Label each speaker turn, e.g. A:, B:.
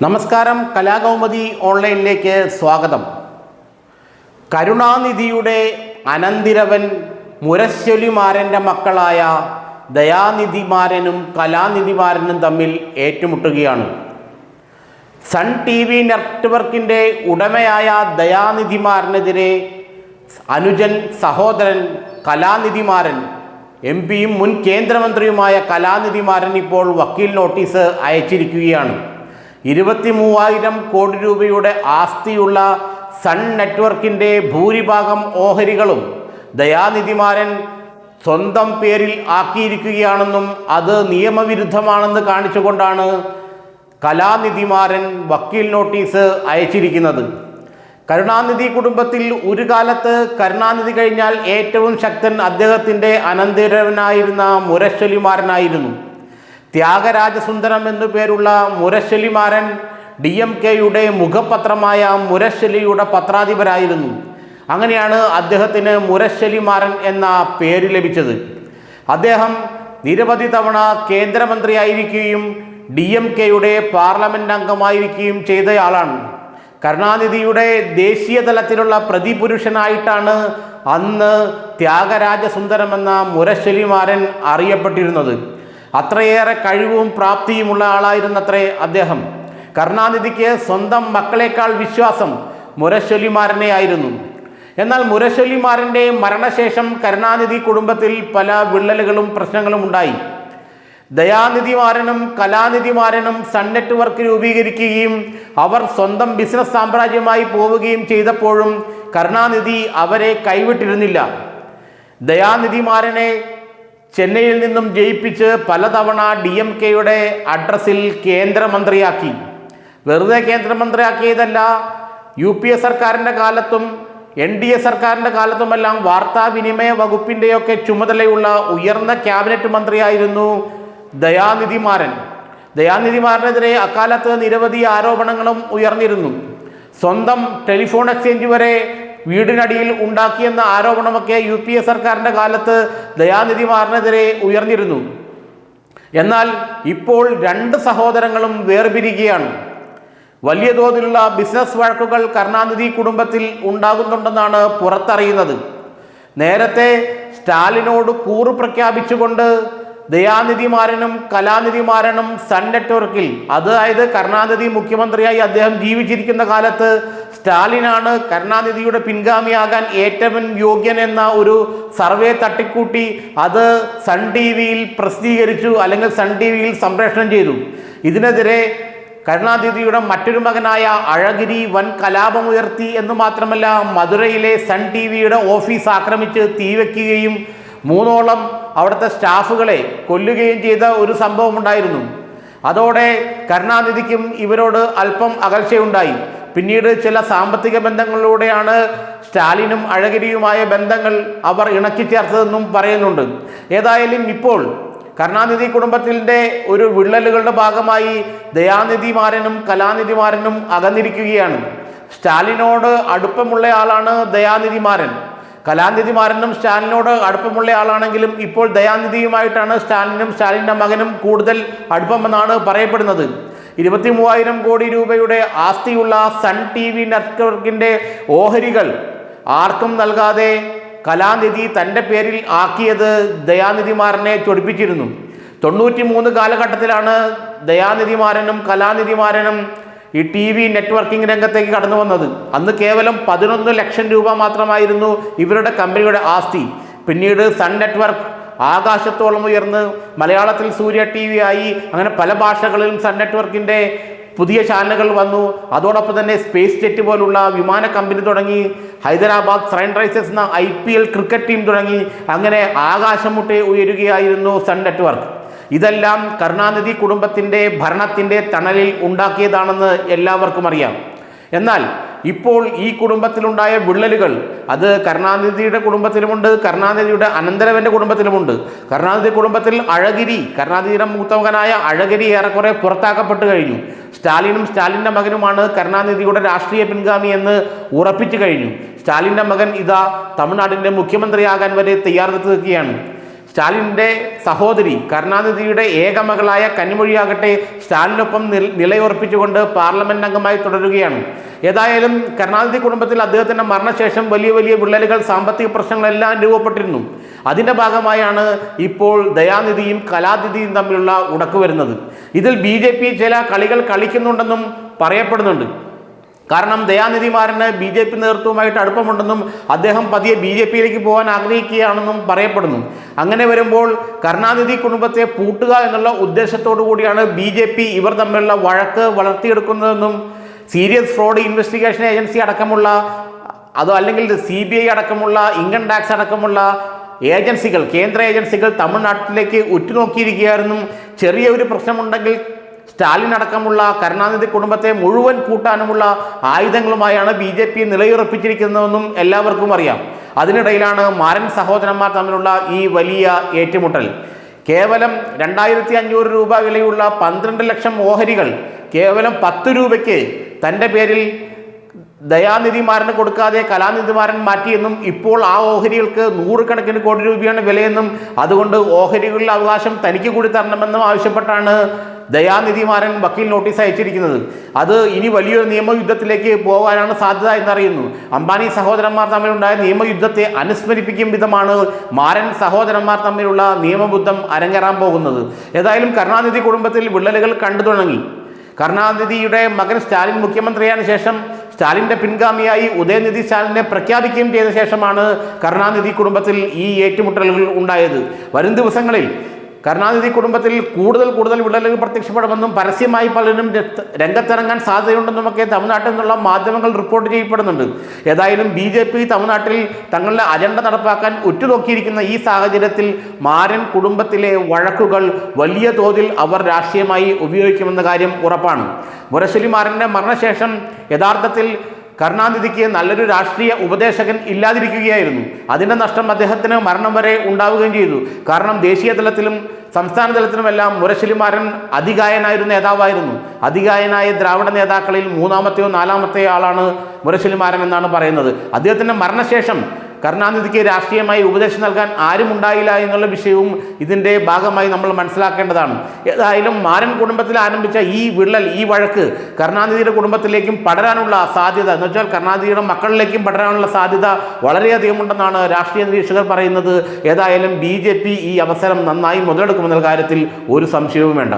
A: നമസ്കാരം, കലാകൗമുദി ഓൺലൈനിലേക്ക് സ്വാഗതം. കരുണാനിധിയുടെ അനന്തിരവൻ മുരശ്ശൊലിമാരൻ്റെ മക്കളായ ദയാനിധിമാരനും കലാനിധിമാരനും തമ്മിൽ ഏറ്റുമുട്ടുകയാണ്. സൺ ടി വി നെറ്റ്വർക്കിൻ്റെ ഉടമയായ ദയാനിധിമാരനെതിരെ അനുജൻ സഹോദരൻ കലാനിധിമാരൻ എംപിയും മുൻ കേന്ദ്രമന്ത്രിയുമായ കലാനിധിമാരൻ ഇപ്പോൾ വക്കീൽ നോട്ടീസ് അയച്ചിരിക്കുകയാണ്. 23,000 കോടി രൂപയുടെ ആസ്തിയുള്ള സൺ നെറ്റ്വർക്കിൻ്റെ ഭൂരിഭാഗം ഓഹരികളും ദയാനിധിമാരൻ സ്വന്തം പേരിൽ ആക്കിയിരിക്കുകയാണെന്നും അത് നിയമവിരുദ്ധമാണെന്ന് കാണിച്ചുകൊണ്ടാണ് കലാനിധിമാരൻ വക്കീൽ നോട്ടീസ് അയച്ചിരിക്കുന്നത്. കരുണാനിധി കുടുംബത്തിൽ ഒരു കാലത്ത് കരുണാനിധി കഴിഞ്ഞാൽ ഏറ്റവും ശക്തൻ അദ്ദേഹത്തിൻ്റെ അനന്തരവനായിരുന്ന മുരശ്ശൊലിമാരനായിരുന്നു. ത്യാഗരാജസുന്ദരം എന്നു പേരുള്ള മുരശ്ശൊലിമാരൻ DMKയുടെ മുഖപത്രമായ മുരശ്ശൊലിയുടെ പത്രാധിപരായിരുന്നു. അങ്ങനെയാണ് അദ്ദേഹത്തിന് മുരശ്ശൊലിമാരൻ എന്ന പേര് ലഭിച്ചത്. അദ്ദേഹം നിരവധി തവണ കേന്ദ്രമന്ത്രിയായിരിക്കുകയും DMKയുടെ പാർലമെൻറ്റ് അംഗമായിരിക്കുകയും ചെയ്തയാളാണ്. കരുണാനിധിയുടെ ദേശീയ തലത്തിലുള്ള പ്രതിപുരുഷനായിട്ടാണ് അന്ന് ത്യാഗരാജസുന്ദരം എന്ന മുരശ്ശൊലിമാരൻ അറിയപ്പെട്ടിരുന്നത്. അത്രയേറെ കഴിവും പ്രാപ്തിയുമുള്ള ആളായിരുന്നത്രേ അദ്ദേഹം. കരുണാനിധിക്ക് സ്വന്തം മക്കളെക്കാൾ വിശ്വാസം മുരശ്ശൊലിമാരനെ ആയിരുന്നു. എന്നാൽ മുരശ്ശൊലിമാരൻ്റെ മരണശേഷം കരുണാനിധി കുടുംബത്തിൽ പല വിള്ളലുകളും പ്രശ്നങ്ങളും ഉണ്ടായി. ദയാനിധിമാരനും കലാനിധിമാരനും സൺ നെറ്റ്വർക്ക് രൂപീകരിക്കുകയും അവർ സ്വന്തം ബിസിനസ് സാമ്രാജ്യമായി പോവുകയും ചെയ്തപ്പോഴും കരുണാനിധി അവരെ കൈവിട്ടിരുന്നില്ല. ദയാനിധിമാരനെ ചെന്നൈയിൽ നിന്നും ജയിപ്പിച്ച് പലതവണ DMKയുടെ അഡ്രസ്സിൽ കേന്ദ്രമന്ത്രിയാക്കി. വെറുതെ കേന്ദ്രമന്ത്രിയാക്കിയതല്ല, UPA സർക്കാരിൻ്റെ കാലത്തും NDA സർക്കാരിൻ്റെ കാലത്തുമെല്ലാം വാർത്താവിനിമയ വകുപ്പിൻ്റെയൊക്കെ ചുമതലയുള്ള ഉയർന്ന ക്യാബിനറ്റ് മന്ത്രിയായിരുന്നു ദയാനിധിമാരൻ. ദയാനിധിമാരനെതിരെ അക്കാലത്ത് നിരവധി ആരോപണങ്ങളും ഉയർന്നിരുന്നു. സ്വന്തം ടെലിഫോൺ എക്സ്ചേഞ്ച് വരെ വീടിനടിയിൽ ഉണ്ടാക്കിയെന്ന ആരോപണമൊക്കെ UPA സർക്കാരിൻ്റെ കാലത്ത് ദയാനിധിമാരനെതിരെ ഉയർന്നിരുന്നു. എന്നാൽ ഇപ്പോൾ രണ്ട് സഹോദരങ്ങളും വേർപിരിയുകയാണ്. വലിയ തോതിലുള്ള ബിസിനസ് വഴക്കുകൾ കരുണാനിധി കുടുംബത്തിൽ ഉണ്ടാകുന്നുണ്ടെന്നാണ് പുറത്തറിയുന്നത്. നേരത്തെ സ്റ്റാലിനോട് കൂറ് പ്രഖ്യാപിച്ചുകൊണ്ട് ദയാനിധിമാരനും കലാനിധിമാരനും സൺ നെറ്റ്വർക്കിൽ, അതായത് കരുണാനിധി മുഖ്യമന്ത്രിയായി അദ്ദേഹം ജീവിച്ചിരിക്കുന്ന കാലത്ത് സ്റ്റാലിനാണ് കരുണാനിധിയുടെ പിൻഗാമിയാകാൻ ഏറ്റവും യോഗ്യൻ എന്ന ഒരു സർവേ തട്ടിക്കൂട്ടി അത് സൺ ടി വിയിൽ പ്രസിദ്ധീകരിച്ചു, അല്ലെങ്കിൽ സൺ ടി വിയിൽ സംപ്രേഷണം ചെയ്തു. ഇതിനെതിരെ കരുണാനിധിയുടെ മറ്റൊരു മകനായ അഴഗിരി വൻ കലാപമുയർത്തി എന്ന് മാത്രമല്ല, മധുരയിലെ സൺ ടി വിയുടെ ഓഫീസ് ആക്രമിച്ച് തീവയ്ക്കുകയും 3ഓളം അവിടുത്തെ സ്റ്റാഫുകളെ കൊല്ലുകയും ചെയ്ത ഒരു സംഭവം ഉണ്ടായിരുന്നു. അതോടെ കരുണാനിധിക്കും ഇവരോട് അല്പം അകൽച്ചയുണ്ടായി. പിന്നീട് ചില സാമ്പത്തിക ബന്ധങ്ങളിലൂടെയാണ് സ്റ്റാലിനും അഴഗിരിയുമായ ബന്ധങ്ങൾ അവർ ഇണക്കിച്ചേർത്തതെന്നും പറയുന്നുണ്ട്. ഏതായാലും ഇപ്പോൾ കരുണാനിധി കുടുംബത്തിൻ്റെ ഒരു വിള്ളലുകളുടെ ഭാഗമായി ദയാനിധിമാരനും കലാനിധിമാരനും അകന്നിരിക്കുകയാണ്. സ്റ്റാലിനോട് അടുപ്പമുള്ള ആളാണ് ദയാനിധിമാരൻ. കലാനിധിമാരനും സ്റ്റാലിനോട് അടുപ്പമുള്ള ആളാണെങ്കിലും ഇപ്പോൾ ദയാനിധിയുമായിട്ടാണ് സ്റ്റാലിനും സ്റ്റാലിൻ്റെ മകനും കൂടുതൽ അടുപ്പമെന്നാണ് പറയപ്പെടുന്നത്. 23,000 കോടി രൂപയുടെ ആസ്തിയുള്ള സൺ ടി വി നെറ്റ്വർക്കിൻ്റെ ഓഹരികൾ ആർക്കും നൽകാതെ കലാനിധി തൻ്റെ പേരിൽ ആക്കിയത് ദയാനിധിമാരനെ ചൊടിപ്പിച്ചിരുന്നു. 93 കാലഘട്ടത്തിലാണ് ദയാനിധിമാരനും കലാനിധിമാരനും ഈ TV നെറ്റ്വർക്കിംഗ് രംഗത്തേക്ക് കടന്നു വന്നത്. അന്ന് കേവലം 11 ലക്ഷം രൂപ മാത്രമായിരുന്നു ഇവരുടെ കമ്പനിയുടെ ആസ്തി. പിന്നീട് സൺ നെറ്റ്വർക്ക് ആകാശത്തോളം ഉയർന്ന് മലയാളത്തിൽ സൂര്യ TV ആയി. അങ്ങനെ പല ഭാഷകളിലും സൺ നെറ്റ്വർക്കിൻ്റെ പുതിയ ചാനലുകൾ വന്നു. അതോടൊപ്പം തന്നെ സ്പേസ് ജെറ്റ് പോലുള്ള വിമാന കമ്പനി തുടങ്ങി. ഹൈദരാബാദ് സൺറൈസേഴ്സ് എന്ന IPL ക്രിക്കറ്റ് ടീം തുടങ്ങി. അങ്ങനെ ആകാശം മുട്ടെ ഉയരുകയായിരുന്നു സൺ നെറ്റ്വർക്ക്. ഇതെല്ലാം കരുണാനിധി കുടുംബത്തിൻ്റെ ഭരണത്തിൻ്റെ തണലിൽ ഉണ്ടാക്കിയതാണെന്ന് എല്ലാവർക്കും അറിയാം. എന്നാൽ ഇപ്പോൾ ഈ കുടുംബത്തിലുണ്ടായ വിള്ളലുകൾ അത് കരുണാനിധിയുടെ കുടുംബത്തിലുമുണ്ട്, കരുണാനിധിയുടെ അനന്തരവൻ്റെ കുടുംബത്തിലുമുണ്ട്. കരുണാനിധി കുടുംബത്തിൽ അഴഗിരി, കരുണാനിധിയുടെ മൂത്തമകനായ അഴഗിരി ഏറെക്കുറെ പുറത്താക്കപ്പെട്ടു കഴിഞ്ഞു. സ്റ്റാലിനും സ്റ്റാലിൻ്റെ മകനുമാണ് കരുണാനിധിയുടെ രാഷ്ട്രീയ പിൻഗാമി എന്ന് ഉറപ്പിച്ചു കഴിഞ്ഞു. സ്റ്റാലിൻ്റെ മകൻ ഇതാ തമിഴ്നാടിൻ്റെ മുഖ്യമന്ത്രിയാകാൻ വരെ തയ്യാറെടുത്ത് നിൽക്കുകയാണ്. സ്റ്റാലിൻ്റെ സഹോദരി കരുണാനിധിയുടെ ഏക മകളായ കന്നിമൊഴിയാകട്ടെ സ്റ്റാലിനൊപ്പം നിലയുറപ്പിച്ചുകൊണ്ട് പാർലമെന്റ് അംഗമായി തുടരുകയാണ്. ഏതായാലും കരുണാനിധി കുടുംബത്തിൽ അദ്ദേഹത്തിൻ്റെ മരണശേഷം വലിയ വലിയ വിള്ളലുകൾ, സാമ്പത്തിക പ്രശ്നങ്ങളെല്ലാം രൂപപ്പെട്ടിരുന്നു. അതിൻ്റെ ഭാഗമായാണ് ഇപ്പോൾ ദയാനിധിയും കലാനിധിയും തമ്മിലുള്ള ഉടക്ക് വരുന്നത്. ഇതിൽ BJP ചില കളികൾ കളിക്കുന്നുണ്ടെന്നും പറയപ്പെടുന്നുണ്ട്. കാരണം ദയാനിധിമാരന് BJP നേതൃത്വവുമായിട്ട് അടുപ്പമുണ്ടെന്നും അദ്ദേഹം പതിയെ BJPയിലേക്ക് പോകാൻ ആഗ്രഹിക്കുകയാണെന്നും പറയപ്പെടുന്നു. അങ്ങനെ വരുമ്പോൾ കരുണാനിധി കുടുംബത്തെ പൂട്ടുക എന്നുള്ള ഉദ്ദേശത്തോടു കൂടിയാണ് BJP ഇവർ തമ്മിലുള്ള വഴക്ക് വളർത്തിയെടുക്കുന്നതെന്നും സീരിയസ് ഫ്രോഡ് ഇൻവെസ്റ്റിഗേഷൻ ഏജൻസി അടക്കമുള്ള അതോ അല്ലെങ്കിൽ CBI അടക്കമുള്ള ഇൻകം ടാക്സ് അടക്കമുള്ള ഏജൻസികൾ, കേന്ദ്ര ഏജൻസികൾ തമിഴ്നാട്ടിലേക്ക് ഉറ്റുനോക്കിയിരിക്കുകയായിരുന്നു. ചെറിയ ഒരു പ്രശ്നമുണ്ടെങ്കിൽ സ്റ്റാലിൻ അടക്കമുള്ള കരുണാനിധി കുടുംബത്തെ മുഴുവൻ കൂട്ടാനുമുള്ള ആയുധങ്ങളുമായാണ് BJP നിലയുറപ്പിച്ചിരിക്കുന്നതെന്നും എല്ലാവർക്കും അറിയാം. അതിനിടയിലാണ് മാരൻ സഹോദരന്മാർ തമ്മിലുള്ള ഈ വലിയ ഏറ്റുമുട്ടൽ. കേവലം 2500 രൂപ വിലയുള്ള 12 ലക്ഷം ഓഹരികൾ കേവലം 10 രൂപയ്ക്ക് തൻ്റെ പേരിൽ ദയാനിധിമാരന് കൊടുക്കാതെ കലാനിധിമാരൻ മാറ്റിയെന്നും ഇപ്പോൾ ആ ഓഹരികൾക്ക് 100 കണക്കിന് കോടി രൂപയാണ് വിലയെന്നും അതുകൊണ്ട് ഓഹരികളുടെ അവകാശം തനിക്ക് കൂടി തരണമെന്നും ആവശ്യപ്പെട്ടാണ് ദയാനിധിമാരൻ വക്കീൽ നോട്ടീസ് അയച്ചിരിക്കുന്നത്. അത് ഇനി വലിയൊരു നിയമയുദ്ധത്തിലേക്ക് പോകാനാണ് സാധ്യത എന്നറിയുന്നു. അംബാനി സഹോദരന്മാർ തമ്മിലുണ്ടായ നിയമയുദ്ധത്തെ അനുസ്മരിപ്പിക്കും വിധമാണ് മാരൻ സഹോദരന്മാർ തമ്മിലുള്ള നിയമയുദ്ധം അരങ്ങേറാൻ പോകുന്നത്. ഏതായാലും കരുണാനിധി കുടുംബത്തിൽ വിള്ളലുകൾ കണ്ടു തുടങ്ങി. കരുണാനിധിയുടെ മകൻ സ്റ്റാലിൻ മുഖ്യമന്ത്രിയായ ശേഷം സ്റ്റാലിൻ്റെ പിൻഗാമിയായി ഉദയനിധി സ്റ്റാലിനെ പ്രഖ്യാപിക്കുകയും ചെയ്ത ശേഷമാണ് കരുണാനിധി കുടുംബത്തിൽ ഈ ഏറ്റുമുട്ടലുകൾ ഉണ്ടായത്. വരും ദിവസങ്ങളിൽ കരുണാനിധി കുടുംബത്തിൽ കൂടുതൽ വിള്ളലുകൾ പ്രത്യക്ഷപ്പെടുമെന്നും പരസ്യമായി പലരും രംഗത്തിറങ്ങാൻ സാധ്യതയുണ്ടെന്നുമൊക്കെ തമിഴ്നാട്ടിൽ നിന്നുള്ള മാധ്യമങ്ങൾ റിപ്പോർട്ട് ചെയ്യപ്പെടുന്നുണ്ട്. ഏതായാലും BJP തമിഴ്നാട്ടിൽ തങ്ങളുടെ അജണ്ട നടപ്പാക്കാൻ ഉറ്റുനോക്കിയിരിക്കുന്ന ഈ സാഹചര്യത്തിൽ മാരൻ കുടുംബത്തിലെ വഴക്കുകൾ വലിയ തോതിൽ അവർ രാഷ്ട്രീയമായി ഉപയോഗിക്കുമെന്ന കാര്യം ഉറപ്പാണ്. മുരശ്ശേരി മാരൻ്റെ മരണശേഷം യഥാർത്ഥത്തിൽ കരുണാനിധിക്ക് നല്ലൊരു രാഷ്ട്രീയ ഉപദേശകൻ ഇല്ലാതിരിക്കുകയായിരുന്നു. അതിൻ്റെ നഷ്ടം അദ്ദേഹത്തിന് മരണം വരെ ഉണ്ടാവുകയും ചെയ്തു. കാരണം ദേശീയ തലത്തിലും സംസ്ഥാന തലത്തിലുമെല്ലാം മുരശ്ശേരി മാരൻ അതികായനായൊരു നേതാവായിരുന്നു. അതികായനായ ദ്രാവിഡ നേതാക്കളിൽ 3-ാമത്തെയോ 4-ാമത്തെയോ ആളാണ് മുരശ്ശേരി മാരൻ എന്നാണ് പറയുന്നത്. അദ്ദേഹത്തിൻ്റെ മരണശേഷം കരുണാനിധിക്ക് രാഷ്ട്രീയമായി ഉപദേശം നൽകാൻ ആരും ഉണ്ടായില്ല എന്നുള്ള വിഷയവും ഇതിൻ്റെ ഭാഗമായി നമ്മൾ മനസ്സിലാക്കേണ്ടതാണ്. ഏതായാലും മാരൻ കുടുംബത്തിൽ ആരംഭിച്ച ഈ വിള്ളൽ, ഈ വഴക്ക് കരുണാനിധിയുടെ കുടുംബത്തിലേക്കും പടരാനുള്ള സാധ്യത, എന്ന് വെച്ചാൽ കരുണാനിധിയുടെ മക്കളിലേക്കും പടരാനുള്ള സാധ്യത വളരെയധികം ഉണ്ടെന്നാണ് രാഷ്ട്രീയ നിരീക്ഷകർ പറയുന്നത്. ഏതായാലും BJP ഈ അവസരം നന്നായി മുതലെടുക്കുമെന്ന കാര്യത്തിൽ ഒരു സംശയവും വേണ്ട.